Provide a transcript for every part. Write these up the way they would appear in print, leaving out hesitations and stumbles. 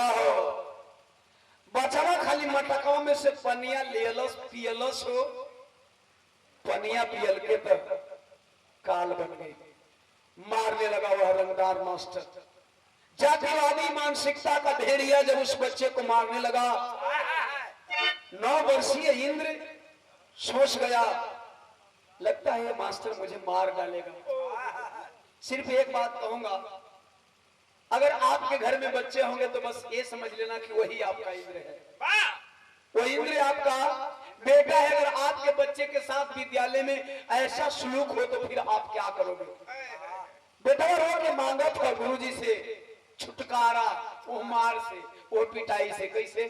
हो बचवा खाली मटकवा में से पनिया लेलस पियलस हो, पनिया पियल के तो काल बन गई। मारने लगा वह रंगदार मास्टर। जातिवादी मानसिकता का भेड़िया जब उस बच्चे को मारने लगा, 9 वर्षीय इंद्र सोच गया, लगता है मास्टर मुझे मार डालेगा। सिर्फ एक बात कहूंगा, अगर आपके घर में बच्चे होंगे तो बस ये समझ लेना कि वही आपका इंद्र है, वो इंद्र आपका बेटा है। अगर आपके बच्चे के साथ विद्यालय में ऐसा सलूक हो तो फिर आप क्या करोगे? बेटा रो के मांगा था गुरुजी से छुटकारा, वो मार से, वो पिटाई से। कैसे?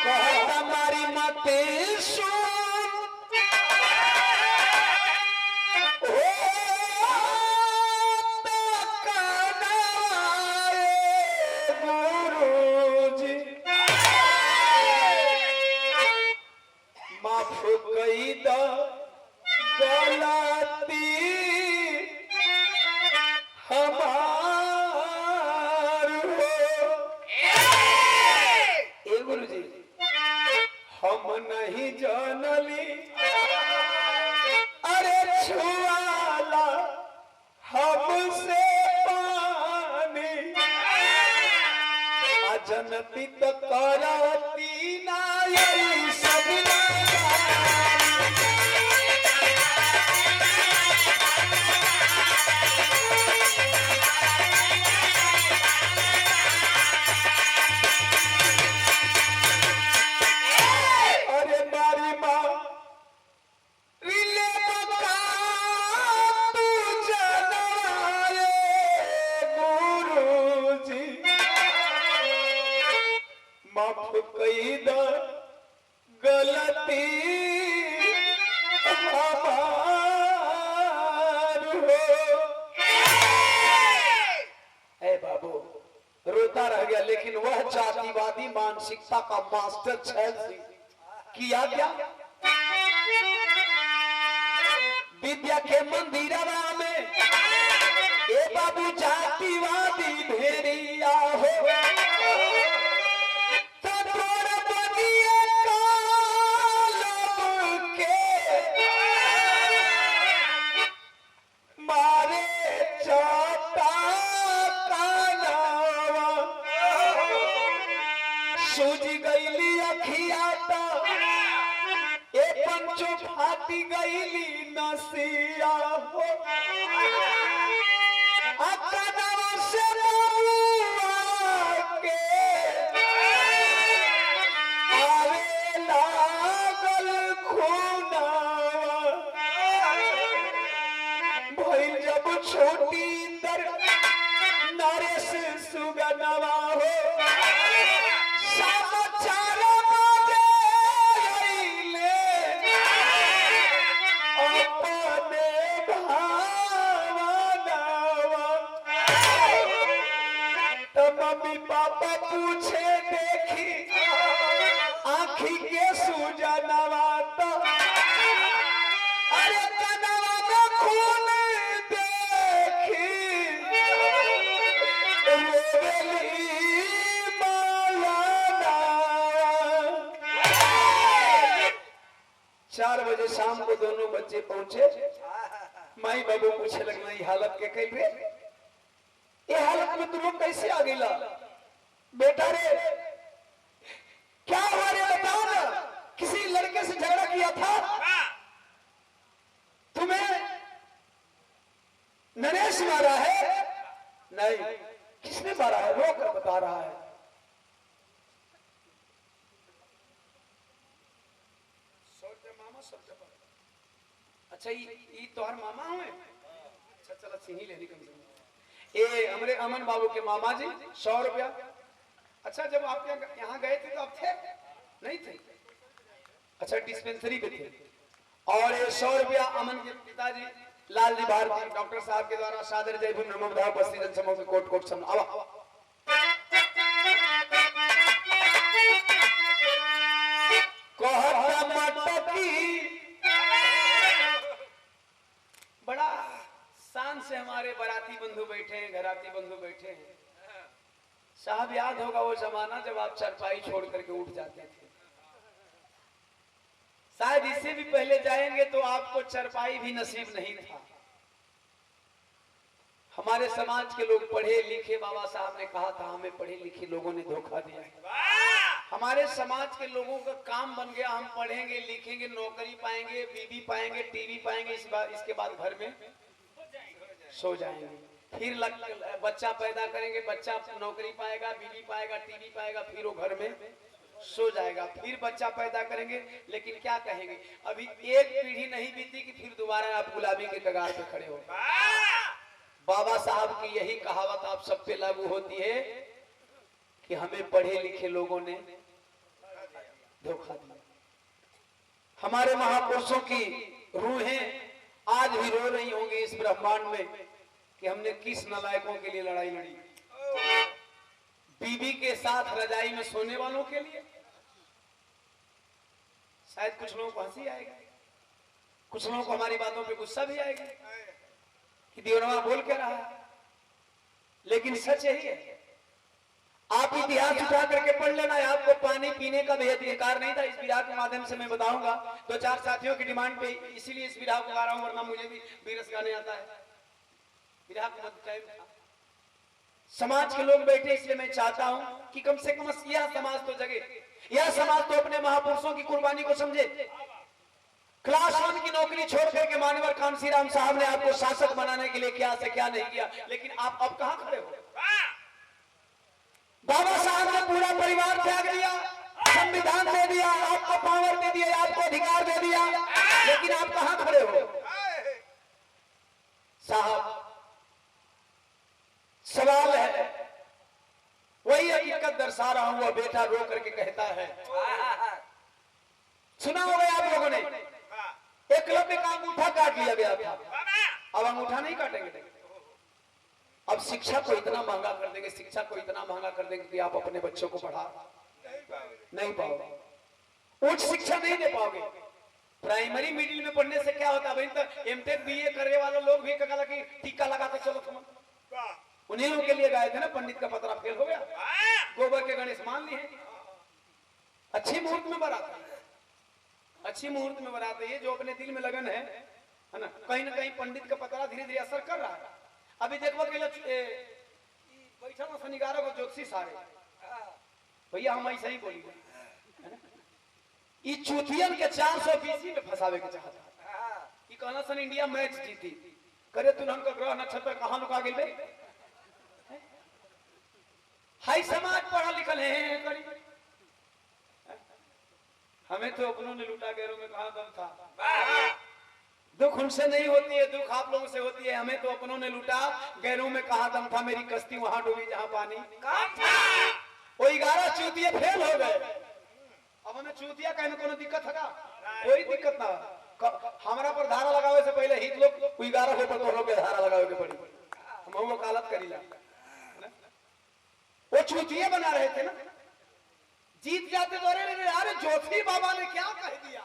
कहता मारी मते जनती तो करती ना यही सब अरे मारी माँ रिले बका तू जनाए गुरुजी माफ कई द गलती हमार हो। ए बाबू रोता रह गया, लेकिन वह जातिवादी मानसिकता का मास्टर छैल सिंह किया क्या? विद्या के मंदिरवा में ए बाबू जातिवादी भेड़िया हो, सूजी गईली अखिया तो ए पंचो फाटी गईली नसिया हो। अकनवा से के आवे लागल खूनावा, भइल जब छोटी दर नरेश सुगनवा हो। मम्मी पापा पूछे देखी आँखी के सूजनवा तो अरे कनवा में खून देखी रोवेली माला। 4 बजे शाम को दोनों बच्चे पहुंचे। माई बाबू पूछे लगना ये हालत के कई रे, ये हालत में तुम लोग कैसे आ गईला? बेटा रे क्या हुआ रे, बताओ ना, किसी लड़के से झगड़ा किया था? तुम्हें नरेश मारा है? नहीं। किसने मारा है? रो कर बता रहा है। मामा अच्छा ये तोहर मामा हुए? अच्छा चला चीनी लेनी कम से कम। ये हमारे अमन बाबू के मामा जी 100 रुपया। अच्छा जब आप यहाँ गए थे तो आप थे नहीं थे? अच्छा डिस्पेंसरी पे थे। और ये 100 रुपया अमन के पिताजी लाल जी भारती डॉक्टर साहब के द्वारा सादर जय भीम नमो बुद्धाय उपस्थित जनसमूह में कोट कोट समझ आवा। बड़ा शान से हमारे बाराती बंधु बैठे हैं, घराती बंधु बैठे हैं। साहब याद होगा वो जमाना जब आप चारपाई छोड़ करके उठ जाते थे। शायद इससे भी पहले जाएंगे तो आपको चारपाई भी नसीब नहीं था। हमारे समाज के लोग पढ़े लिखे, बाबा साहब ने कहा था हमें पढ़े लिखे लोगों ने धोखा दिया है। हमारे समाज के लोगों का काम बन गया, हम पढ़ेंगे लिखेंगे, नौकरी पाएंगे, बीवी पाएंगे, टीवी पाएंगे, इसके बाद घर में सो जाएंगे। फिर बच्चा पैदा करेंगे, बच्चा नौकरी पाएगा, बीवी पाएगा, टीवी पाएगा, फिर वो घर में सो जाएगा। फिर बच्चा पैदा करेंगे, लेकिन क्या कहेंगे, अभी एक पीढ़ी नहीं बीती कि फिर दोबारा आप गुलामी के कगार पे खड़े हो। बाबा साहब की यही कहावत आप सब पे लागू होती है कि हमें पढ़े लिखे लोगों ने धोखा दिया। हमारे महापुरुषों की रूहें आज भी रो रही होंगी इस ब्रह्मांड में कि हमने किस नालायकों के लिए लड़ाई लड़ी। बीबी के साथ रजाई में सोने वालों के लिए। शायद कुछ लोगों को हंसी आएगी, कुछ लोगों को हमारी बातों पे गुस्सा भी आएगा कि दियोरमा बोल के रहा, लेकिन सच यही है। आप इतिहास उठा करके पढ़ लेना। आपको पानी पीने का भी अधिकार नहीं था। इस विधा के माध्यम से मैं बताऊंगा, दो चार साथियों की डिमांड पे, इसीलिए इस विधा को गा रहा हूं, वरना मुझे भी बीरस गाने आता है। विधा को टाइम था, समाज के लोग बैठे, इसलिए मैं चाहता हूं कि कम से कम यह समाज तो जगे, यह समाज तो अपने महापुरुषों की कुर्बानी को समझे। क्लास 1 की नौकरी छोड़ करके मानवर कांसी राम साहब ने आपको शासक बनाने के लिए क्या से क्या नहीं किया, लेकिन आप अब कहां खड़े हो। बाबा साहब ने पूरा परिवार त्याग दिया, संविधान दे दिया, आपको पावर दे दिया, आपको अधिकार दे दिया, लेकिन आप कहां खड़े हो साहब। सवाल है, वही हकीकत दर्शा रहा हूं। वह बेटा रो करके कहता है, सुना होगा आप लोगों ने, एकलव्य का अंगूठा काट लिया गया था, अब अंगूठा नहीं काटेंगे। अब शिक्षा को इतना महंगा कर देंगे, शिक्षा को इतना महंगा कर देंगे कि आप अपने बच्चों को पढ़ा नहीं पाओगे, उच्च शिक्षा नहीं दे पाओगे। प्राइमरी मिडिल में पढ़ने से क्या होता है, वहीं तक एमटेक बीए करने वाले लोग भी कहला कि टीका लगा के चलो तुम, उन्हीं लोगों के लिए गाए थे ना, पंडित का पतरा फेल हो गया, गोबर के गणेश मान लिए। अच्छी मुहूर्त में बारात है, अच्छी मुहूर्त में बारात है, ये जो अपने दिल में लगन है ना, कहीं ना कहीं पंडित का पतरा धीरे धीरे असर कर रहा है। अभी देखो कि बैठा ना शनिवार को ज्योतिषी सारे भैया हम ऐसा ही बोली, चूतियन के 420 में फंसावे के चाहता कि कहना सन इंडिया मैच जीती, करे दुल्हन का ग्रह नक्षत्र कहां लुका गई। हाई समाज पढ़ा लिखल है करी, हमें तो अपनों ने लूटा, गैरों में कहां दम था। दुख उनसे नहीं होती है, दुख आप लोगों से होती है। हमें तो अपनों ने लूटा, गैरों में कहां दम था। मेरी कश्ती वहां डूबी जहां पानी कम था। वो 11 चूतिये फेल हो गए। अब हमें चूतिया कहने को दिक्कत है, कोई दिक्कत ना। हमारा पर धारा लगावे से पहले हित लोग 11 हो पर लोग धारा लगावे के पड़ी, हम वकालत करीला। वो चूतिये बना रहे थे ना, जीत जाते तो अरे ज्योति बाबा ने क्या कह दिया,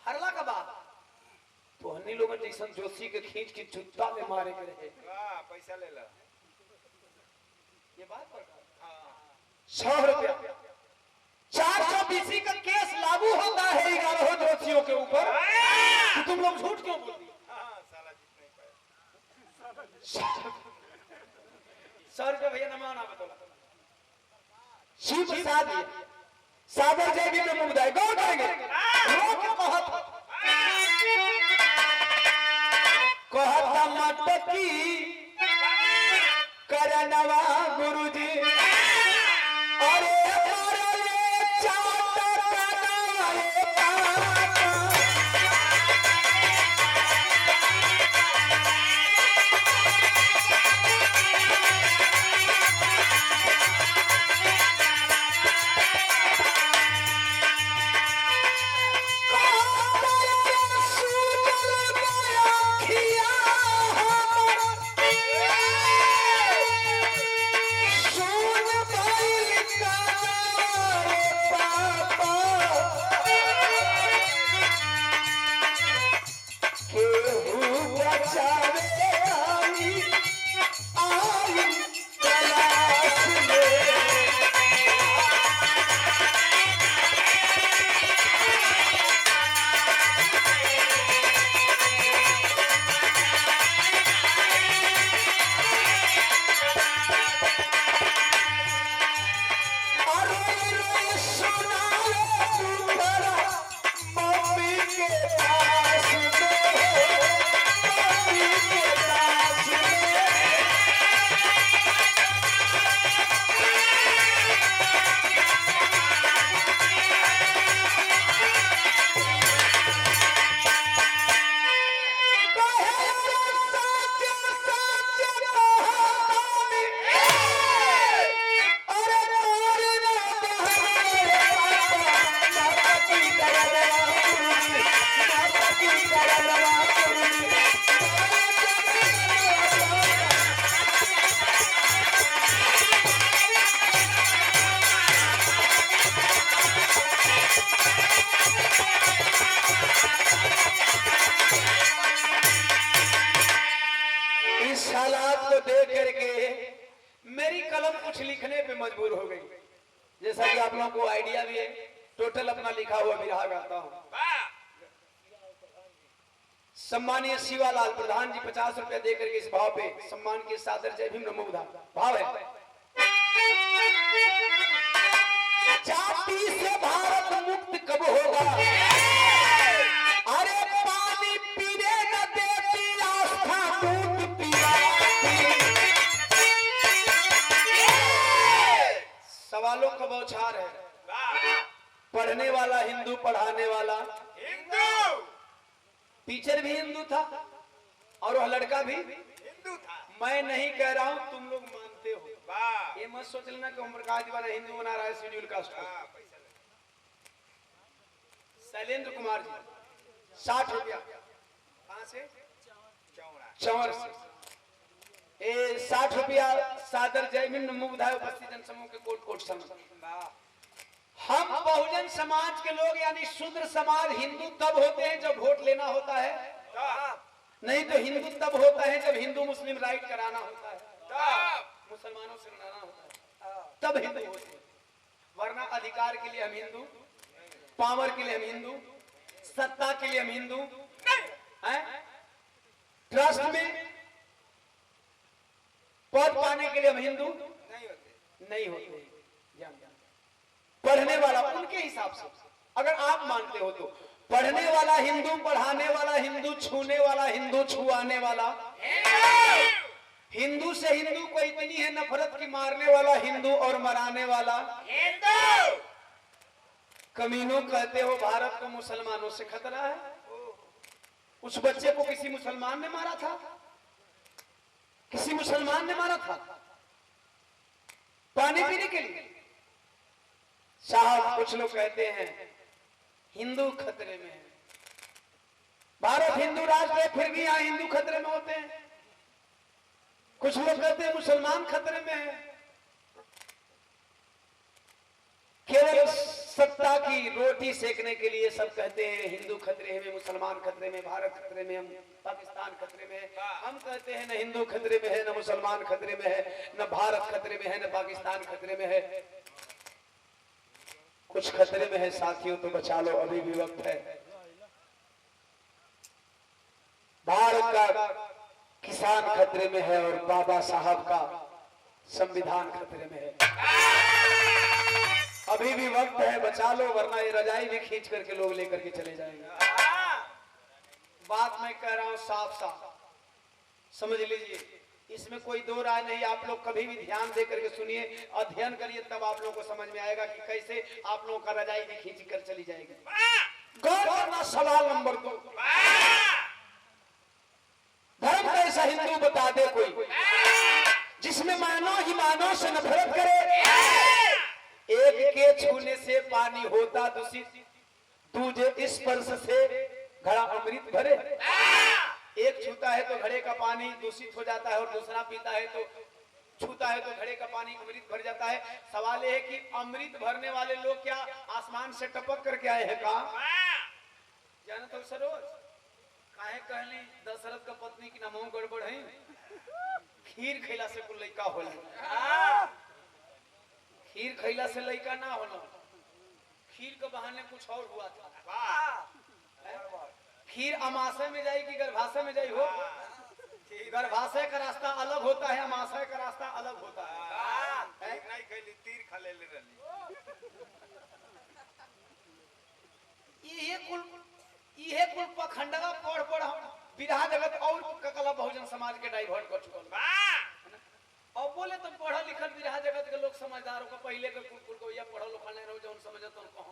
हरला का बात तो अन्य लोग जैसा जोशी के खींच के जूता में मारे के रहे, पैसा ले ला, ये बात पर 100 रुपया 420 का केस लागू होता है 11 जोशियों के ऊपर, तो तुम लोग झूठ क्यों बोल दिए। साला जीत नहीं पाया। 100 रुपया भैया नमाना बतौला शिव प्रसाद सागर जयगी में मुद्दा गौर करेंगे। कहता मटकी करनवा गुरुजी, अरे बचावे आई तलाश में। इस हालात को देख करके मेरी कलम कुछ लिखने पे मजबूर हो गई। जैसा कि आप लोगों को आइडिया भी है, टोटल अपना लिखा हुआ बिरहा गाता हूँ। सम्मानीय शिवालाल प्रधान जी 50 रुपया दे करके इस भाव पे सम्मान के सादर जय भीम नमो बुद्धाय भाव है। जाति से भारत मुक्त कब होगा, अरे पानी पीने न देती आस्था दूध पिलाती। सवालों का बौछार है। पढ़ने वाला हिंदू, पढ़ाने वाला हिंदू, टीचर भी हिंदू था और वह लड़का भी हिंदू था। मैं नहीं कह रहा हूं, तुम लोग मानते हो। वाह, ये मत सोच लेना कि ओम प्रकाश दीवाना हिंदू बना रहा है शेड्यूल कास्ट को। पैसा ले। शैलेंद्र कुमार जी 60 रुपया कहां से, चौर से। 60 रुपया सादर जय भीम नमो बुद्धाय उपस्थित जनसमूह के कोट कोट समझ। हम बहुजन समाज के लोग यानी शूद्र समाज हिंदू तब होते हैं जब वोट लेना होता है, नहीं तो हिंदू तब होता है जब हिंदू मुस्लिम राइट कराना होता है, मुसलमानों से लड़ाना होता है, तब हिंदू होते हैं। वरना अधिकार के लिए हम हिंदू, पावर के लिए हम हिंदू, सत्ता के लिए हम हिंदू, ट्रस्ट में पद पाने के लिए हम हिंदू नहीं होते। पढ़ने वाला उनके हिसाब से, अगर आप मानते हो तो पढ़ने वाला हिंदू, पढ़ाने वाला हिंदू, छूने वाला हिंदू, छुआने वाला हिंदू से हिंदू को इतनी है नफरत की मारने वाला हिंदू और मराने वाला हिंदू। कमीनों कहते हो भारत को मुसलमानों से खतरा है। उस बच्चे को किसी मुसलमान ने मारा था, किसी मुसलमान ने मारा था पानी पीने के लिए। साहब कुछ लोग कहते हैं हिंदू खतरे में है, भारत हिंदू राष्ट्र है फिर भी यहाँ हिंदू खतरे में होते हैं। कुछ लोग कहते हैं मुसलमान खतरे में है। केवल सत्ता की रोटी सेकने के लिए सब कहते हैं हिंदू खतरे में, मुसलमान खतरे में, भारत खतरे में, हम पाकिस्तान खतरे में है। हम कहते हैं न हिंदू खतरे में है, न मुसलमान खतरे में है, न भारत खतरे में है, न पाकिस्तान खतरे में है। कुछ खतरे में है साथियों तो बचा लो, अभी भी वक्त है। भारत का किसान खतरे में है और बाबा साहब का संविधान खतरे में है। अभी भी वक्त है, बचा लो, वरना ये रजाई भी खींच करके लोग लेकर के चले जाएंगे। बात मैं कह रहा हूं साफ साफ समझ लीजिए, इसमें कोई दो राय नहीं। आप लोग कभी भी ध्यान दे करके सुनिए, अध्ययन करिए, तब आप लोगों को समझ में आएगा कि कैसे आप लोगों का रजाई भी खींच कर चली जाएगी। गौर करना। सवाल नंबर 2, धर्म कैसा हिंदू बता दे कोई जिसमें मानो ही मानो से नफरत करे। एक के छूने से पानी होता दूषित, दूजे स्पर्श से घड़ा अमृत भरे। एक छूता है तो घड़े का पानी दूषित हो जाता है और दूसरा पीता है तो छूता है तो घड़े का पानी अमृत भर जाता है। सवाल यह है कि अमृत भरने वाले लोग क्या आसमान से टपक करके आए हैं? कहा जाना तो सरोज काहे कहली दशरथ का पत्नी की नामों गड़बड़ है खीर खैला से कुल लइका होला खीर खैला से लइका ना होला खीर के बहाने कुछ और हुआ था वाह खीर अमाशय में जाई कि गर्भाशय में जाई हो गर्भाशय का रास्ता अलग होता है अमाशय का रास्ता अलग होता है नहीं खैली तीर खा ले रही ये कुल पखंडवा पढ़ हम विधा जगत और ककला बहुजन समाज के डाइवर्ट कर चुकल वाह अब बोले तो पढ़ा लिखल विधा जगत के लोग समझदारों को पहले के कुल को या पढ़ल लिखल नहीं रहो जौन समझत उनको